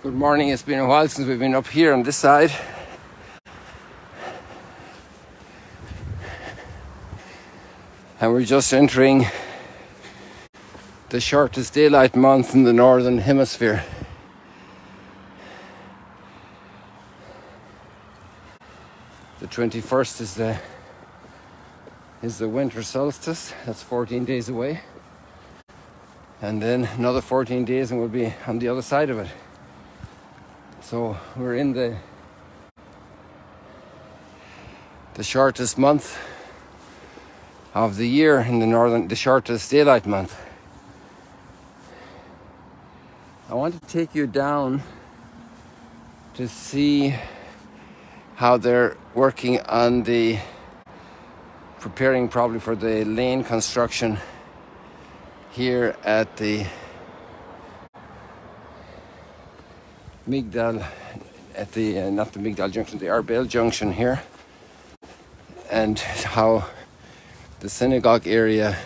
Good morning. It's been a while since we've been up here on this side. And we're just entering the shortest daylight month in the northern hemisphere. The 21st is the winter solstice. That's 14 days away. And then another 14 days and we'll be on the other side of it. So we're in the shortest month of the year in the shortest daylight month. I want to take you down to see how they're working on preparing probably for the lane construction here at the Migdal, at the not the Migdal junction, the Arbel junction here, and how the synagogue area,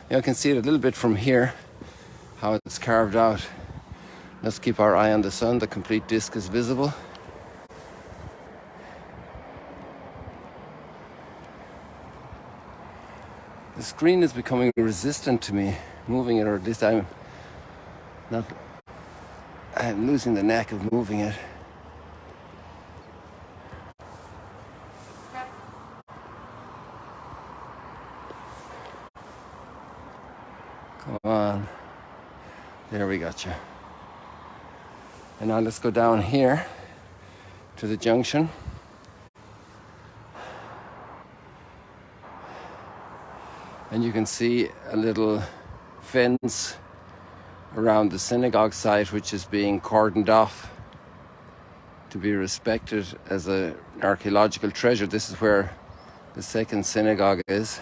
you can see it a little bit from here, how it's carved out. Let's keep our eye on the sun. The complete disc is visible. The screen is becoming resistant to me moving it, or at least I'm losing the knack of moving it. Come on. There, we got you. And now let's go down here to the junction. And you can see a little fence around the synagogue site, which is being cordoned off to be respected as an archaeological treasure. This is where the second synagogue is,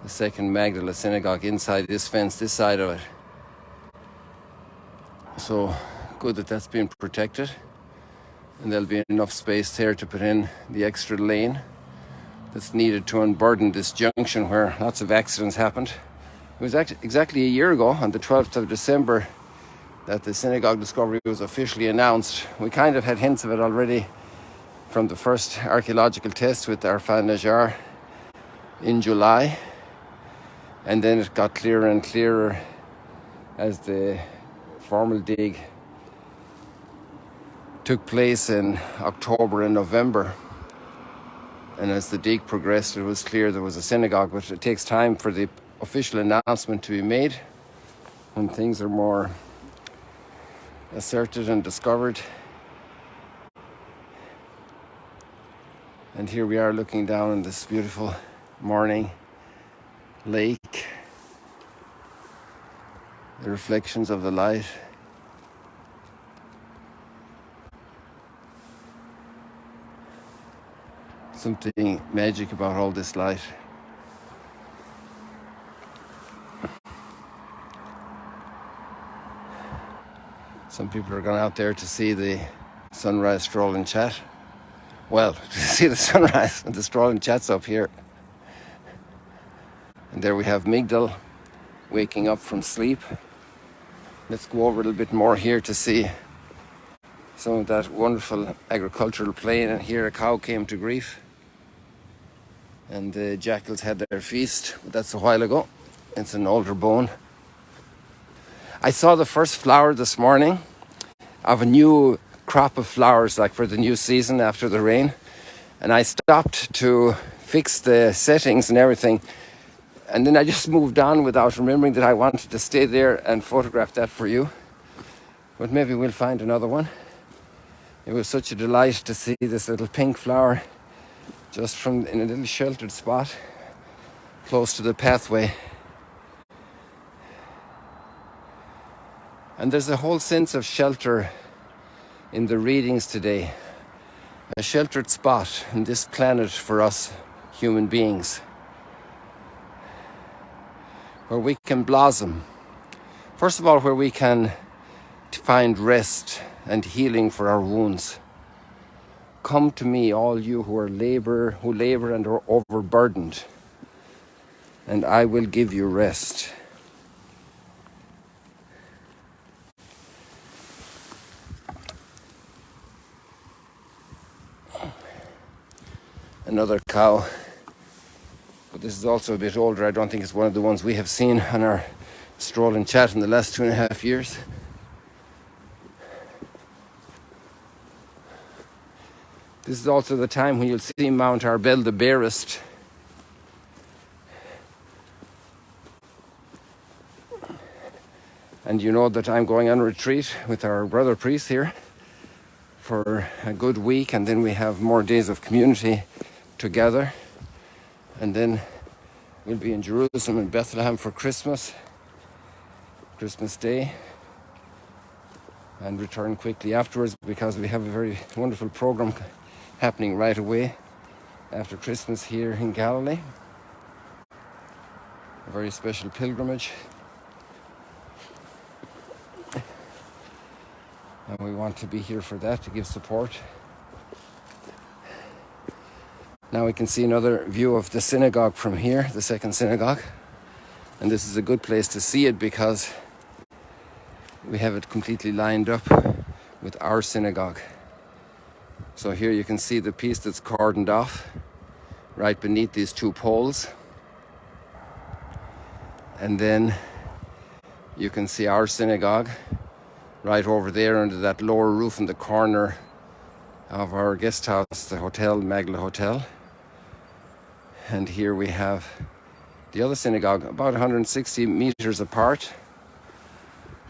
the second Magdala synagogue, inside this fence, this side of it. So good that that's being protected, and there'll be enough space there to put in the extra lane that's needed to unburden this junction where lots of accidents happened. It was exactly a year ago, on the 12th of December, that the synagogue discovery was officially announced. We kind of had hints of it already from the first archaeological test with Arfan Najjar in July, and then it got clearer and clearer as the formal dig took place in October and November. And as the dig progressed, it was clear there was a synagogue, but it takes time for the official announcement to be made when things are more asserted and discovered. And here we are looking down on this beautiful morning lake, the reflections of the light. Something magic about all this light. Some people are going out there to see the sunrise, stroll and chat. Well, to see the sunrise and the stroll and chats up here. And there we have Migdal waking up from sleep. Let's go over a little bit more here to see some of that wonderful agricultural plain. And here a cow came to grief, and the jackals had their feast, but that's a while ago. It's an older bone. I saw the first flower this morning of a new crop of flowers, like for the new season after the rain. And I stopped to fix the settings and everything. And then I just moved on without remembering that I wanted to stay there and photograph that for you. But maybe we'll find another one. It was such a delight to see this little pink flower just in a little sheltered spot close to the pathway. And there's a whole sense of shelter in the readings today. A sheltered spot in this planet for us human beings, where we can blossom. First of all, where we can find rest and healing for our wounds. Come to me, all you who labor and are overburdened, and I will give you rest. another cow. But this is also a bit older. I don't think it's one of the ones we have seen on our stroll and chat in the last 2.5 years. This is also the time when you'll see Mount Arbel the barest. And you know that I'm going on retreat with our brother priest here for a good week, and then we have more days of community together. And then we'll be in Jerusalem and Bethlehem for Christmas Day, and return quickly afterwards, because we have a very wonderful program happening right away after Christmas here in Galilee. A very special pilgrimage. And we want to be here for that, to give support. Now we can see another view of the synagogue from here, the second synagogue. And this is a good place to see it because we have it completely lined up with our synagogue. So here you can see the piece that's cordoned off right beneath these two poles. And then you can see our synagogue right over there under that lower roof in the corner of our guest house, the hotel, Magla Hotel. And here we have the other synagogue, about 160 meters apart.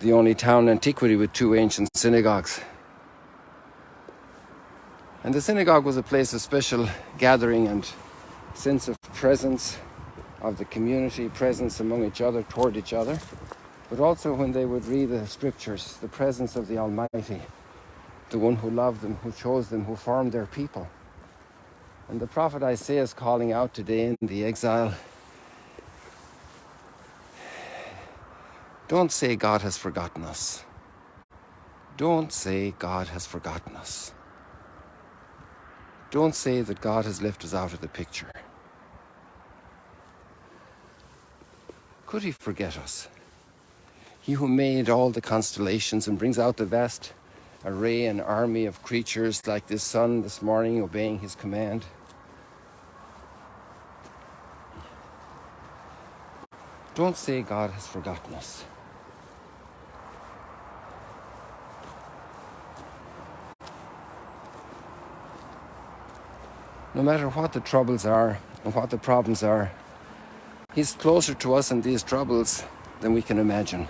The only town in antiquity with two ancient synagogues. And the synagogue was a place of special gathering and sense of presence of the community, presence among each other, toward each other. But also when they would read the scriptures, the presence of the Almighty, the one who loved them, who chose them, who formed their people. And the prophet Isaiah is calling out today in the exile, don't say God has forgotten us. Don't say God has forgotten us. Don't say that God has left us out of the picture. Could he forget us? He who made all the constellations and brings out the vast array and army of creatures like this sun this morning obeying his command. Don't say God has forgotten us. No matter what the troubles are and what the problems are, he's closer to us in these troubles than we can imagine.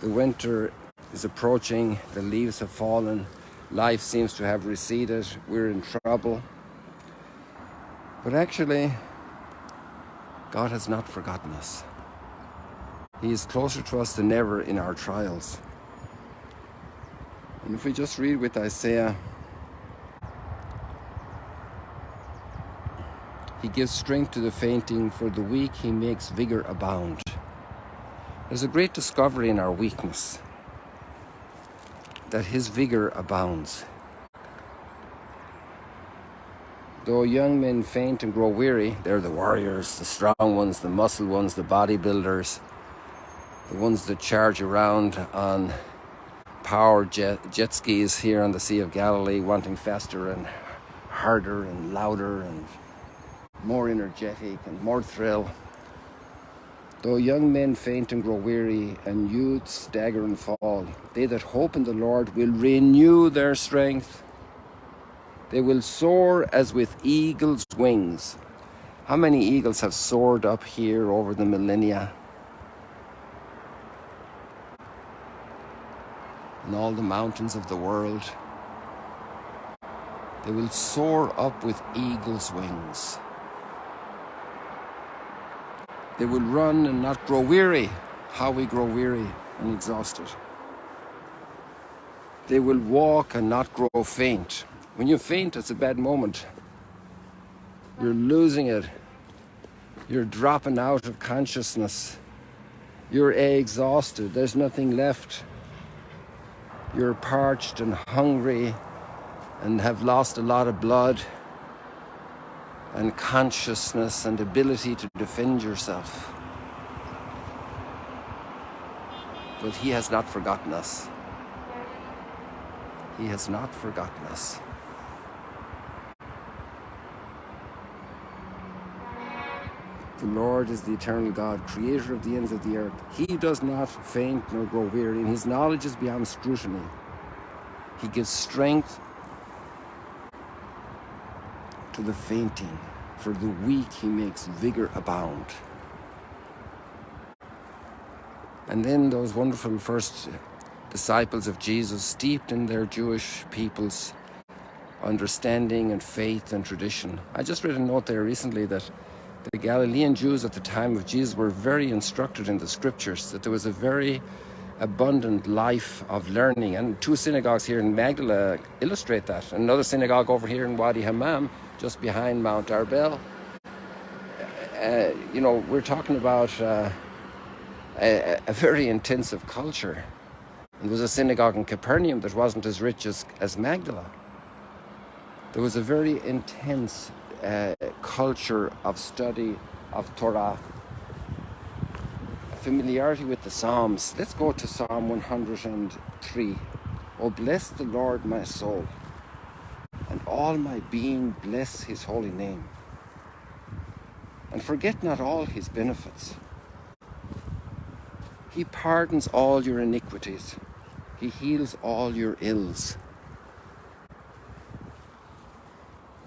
The winter is approaching, the leaves have fallen, life seems to have receded, we're in trouble. But actually, God has not forgotten us. He is closer to us than ever in our trials. And if we just read with Isaiah, he gives strength to the fainting, for the weak he makes vigor abound. There's a great discovery in our weakness, that his vigor abounds. Though young men faint and grow weary, they're the warriors, the strong ones, the muscle ones, the bodybuilders, the ones that charge around on power jet skis here on the Sea of Galilee, wanting faster and harder and louder and more energetic and more thrill. Though young men faint and grow weary, and youths stagger and fall, they that hope in the Lord will renew their strength. They will soar as with eagles' wings. How many eagles have soared up here over the millennia? In all the mountains of the world. They will soar up with eagles' wings. They will run and not grow weary. How we grow weary and exhausted. They will walk and not grow faint. When you faint, it's a bad moment. You're losing it. You're dropping out of consciousness. You're exhausted. There's nothing left. You're parched and hungry and have lost a lot of blood and consciousness and ability to defend yourself. But he has not forgotten us. He has not forgotten us. The Lord is the eternal God, creator of the ends of the earth. He does not faint nor grow weary, and his knowledge is beyond scrutiny. He gives strength to the fainting. For the weak he makes vigor abound. And then those wonderful first disciples of Jesus, steeped in their Jewish people's understanding and faith and tradition. I just read a note there recently that the Galilean Jews at the time of Jesus were very instructed in the scriptures, that there was a very abundant life of learning. And 2 synagogues here in Magdala illustrate that. Another synagogue over here in Wadi Hammam, just behind Mount Arbel. We're talking about a very intensive culture. There was a synagogue in Capernaum that wasn't as rich as Magdala. There was a very intense culture of study of Torah, familiarity with the Psalms. Let's go to Psalm 103. Oh, bless the Lord, my soul, and all my being bless his holy name. And forget not all his benefits. He pardons all your iniquities. He heals all your ills.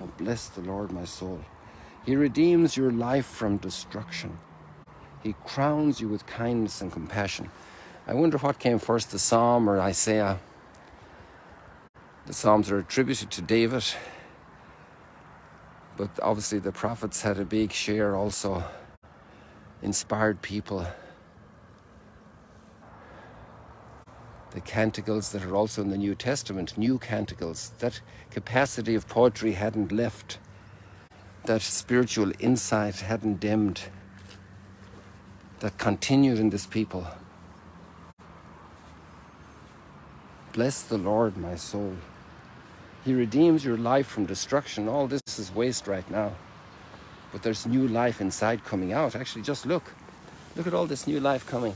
Oh, bless the Lord, my soul. He redeems your life from destruction. He crowns you with kindness and compassion. I wonder what came first, the Psalm or Isaiah. The Psalms are attributed to David, but obviously the prophets had a big share also, inspired people. The canticles that are also in the New Testament, new canticles, that capacity of poetry hadn't left, that spiritual insight hadn't dimmed, that continued in this people. Bless the Lord, my soul. He redeems your life from destruction. All this is waste right now, but there's new life inside coming out. Actually, just look at all this new life coming,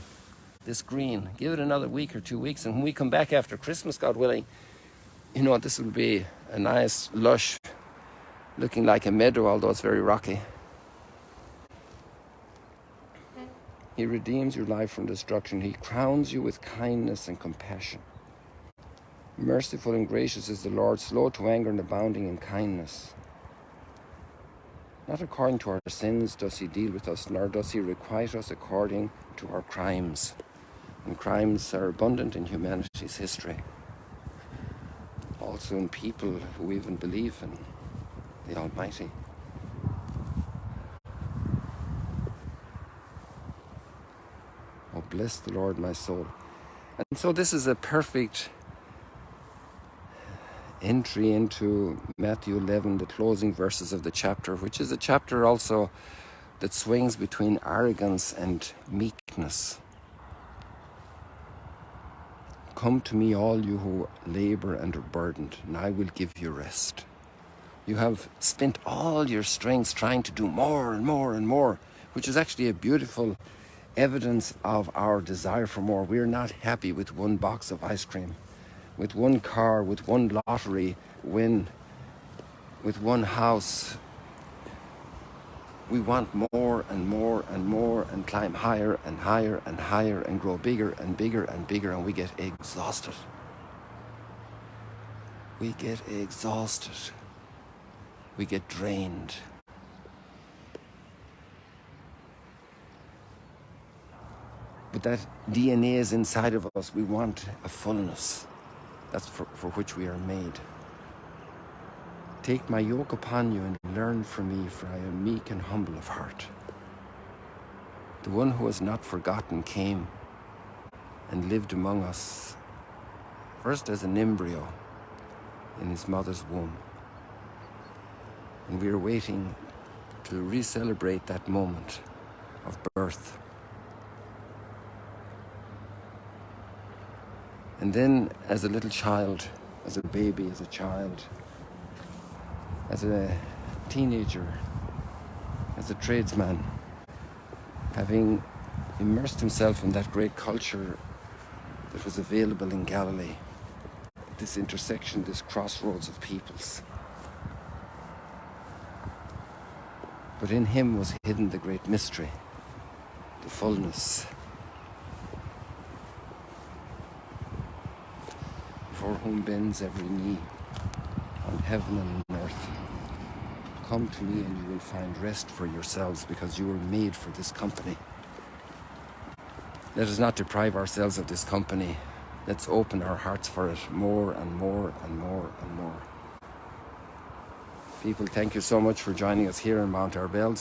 this green. Give it another week or 2 weeks, and when we come back after Christmas, God willing, this will be a nice, lush, looking like a meadow, although it's very rocky. He redeems your life from destruction. He crowns you with kindness and compassion. Merciful and gracious is the Lord, slow to anger and abounding in kindness. Not according to our sins does he deal with us, nor does he requite us according to our crimes. And crimes are abundant in humanity's history. Also in people who even believe in the Almighty. Oh, bless the Lord, my soul. And so this is a perfect entry into Matthew 11, the closing verses of the chapter, which is a chapter also that swings between arrogance and meekness. Come to me, all you who labor and are burdened, and I will give you rest. You have spent all your strength trying to do more and more and more, which is actually a beautiful evidence of our desire for more. We're not happy with one box of ice cream, with one car, with one lottery win, with one house. We want more and more and more, and climb higher and higher and higher, and grow bigger and bigger and bigger, and we get exhausted. We get exhausted. We get drained. But that DNA is inside of us. We want a fullness. That's for which we are made. Take my yoke upon you and learn from me, for I am meek and humble of heart. The one who has not forgotten came and lived among us, first as an embryo in his mother's womb. And we are waiting to re-celebrate that moment of birth. And then as a little child, as a baby, as a child, as a teenager, as a tradesman, having immersed himself in that great culture that was available in Galilee, this intersection, this crossroads of peoples. But in him was hidden the great mystery, the fullness, for whom bends every knee on heaven and on earth. Come to me and you will find rest for yourselves, because you were made for this company. Let us not deprive ourselves of this company. Let's open our hearts for it more and more and more and more. People, thank you so much for joining us here in Mount Arbel.